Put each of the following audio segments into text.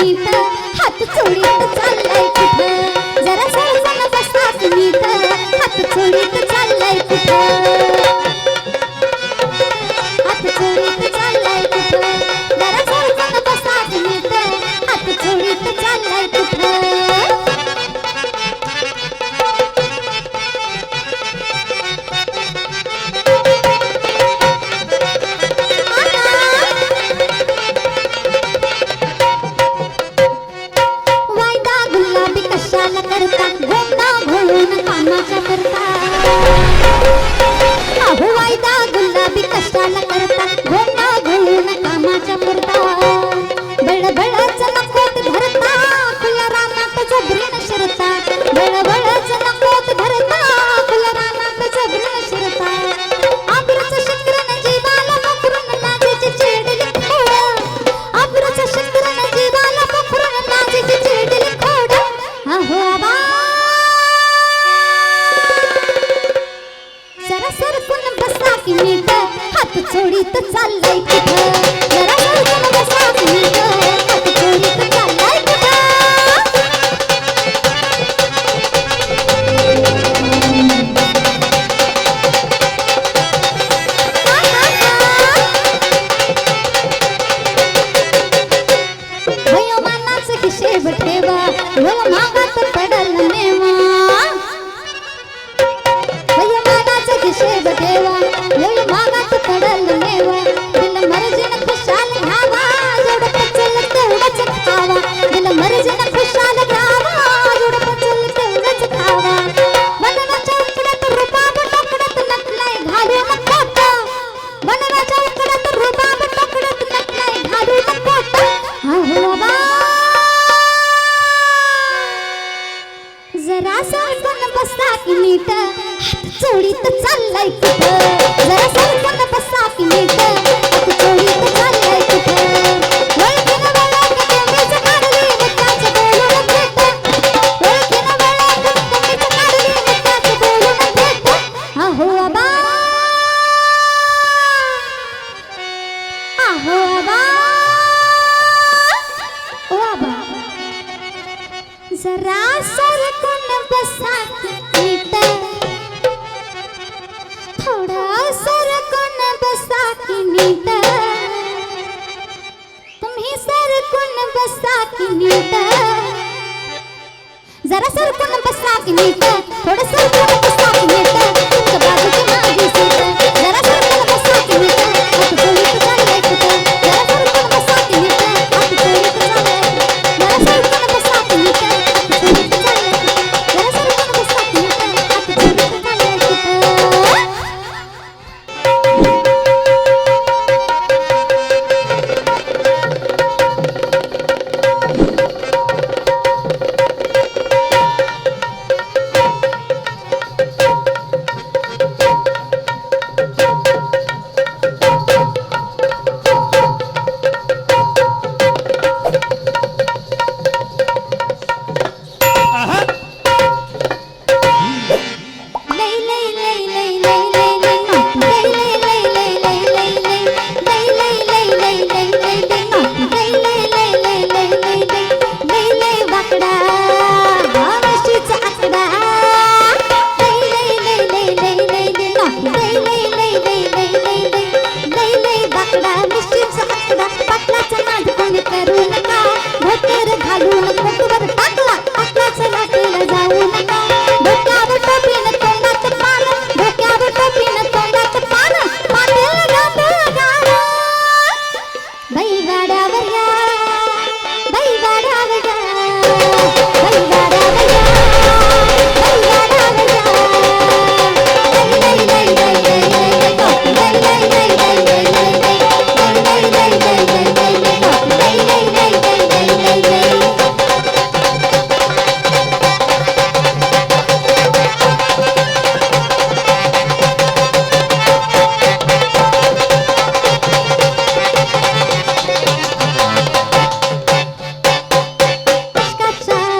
नीट हात चोळीत चाललाय कुठं जरा सरकून बसा की नीट हात चोळीत चाललाय कुठं हात चोळीत चाललाय कुठं जरा सरकून बसा की नीट हात चोळीत चाललाय कुठं करता गोंडा घोळून कामाच्या करता अहो वायदा गुलाबी कशाला करता गोंडा घोळून कामाच्या करता बळबळच नकोत धरता खुल्या रानात जबरीन शिरता बळबळच नकोत धरता खुल्या रानात जबरीन शिरता आबरूच शिकरन जीवाला मोखरून नाजेची चिडली खोड आबरूच शिकरन जीवाला मोखरून नाजेची चिडली खोड अहो आबा जरा सरकून बसा की नीट हात चोळीत चाललाय कुठं जरा सरकून बसा की नीट हात चोळीत चाललाय कुठं वयोमानाचं हिशेब ठेवा वयो मागात पडल नेवा वयोमानाचं हिशेब ठेवा वयो मागात पडल नेवा दिल मर्जीन खुशाल घ्यावा जेवढं पचल तेवढंच खावा दिल मर्जीन खुशाल घ्यावा जेवढं पचल तेवढंच खावा वनराच्या उकड्यात रुबाब टोकड्यात नटलाय घालून कोट वनराच्या उकड्यात रुबाब टोकड्यात नटलाय घालून कोट अहो बाबा जरा सरकून बसा की नीट हात चोळीत चाललाय कुठं जरा सरकून बसा की नीट हात चोळीत चाललाय कुठं वळखीन वळख तुम्हीच काढली मुद्दाच बोलून भेट वळखीन वळख तुम्हीच काढली मुद्दाच बोलून भेट अहो आबा अहो आबा ओ आबा जरा सरकून बसा की नीट थोडा सरकून बसा की नीट तुम्ही सरकून बसा की नीट जरा सरकून बसा की नीट थोडं सरकून बसा की नीट तुमच्या बाजूची माझी सीट जरा सरकून बसा की नीट हात चोळीत चाललाय कुठं जरा सरकून बसा की नीट हात चोळीत चाललाय जरा सरकून बसा की नीट हात चोळीत चाललाय जरा सरकून बसा की नीट हात चोळीत चाललाय कुठं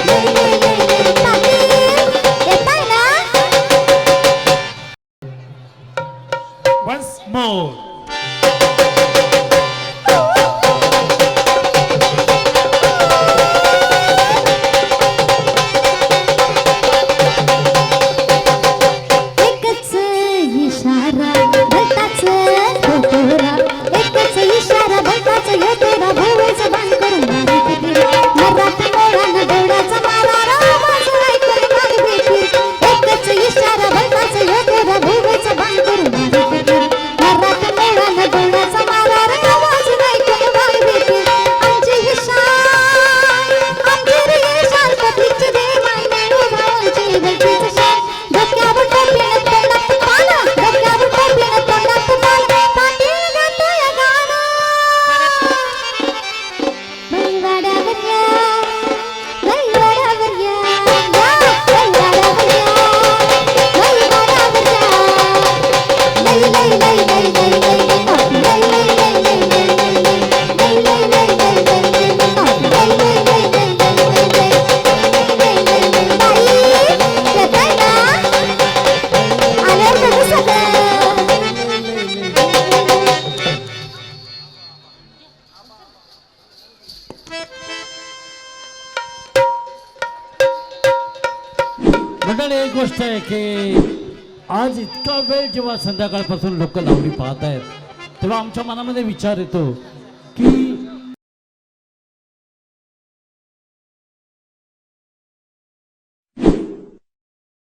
लय लय लय लय पाटील येताय ना Once more. एकच इशारा भलताच होतोरा एकच इशारा भलताच होतोरा भोवळीचं बाण करून मारी किती मराठ मोळानं डोळ्याचा मारा आवाज ऐकून माग देखील एकच इशारा भलताच होतोरा भोवळीचं बाण करून मारी किती मराठ मोळानं डोळ्याचा मारा आवाज ऐकून माग देखील आमची ही शान आमची रे शान पब्लिकची दे मायने उभारची भलतीच शान डोक्यावर टोपीनं तोंडात पानं डोक्यावर टोपीनं तोंडात पानं पाटील गातोय गाणं बैलवाड्यावर या बैलवाड्यावर या बैलवाड्यावर या लय लय लय लय लय लय लय लय लय लय लय लय लय मंडळी एक गोष्ट आहे की आज इतका वेळ जेव्हा संध्याकाळपासून लोक लावणी पाहत आहेत तेव्हा आमच्या मनामध्ये विचार येतो की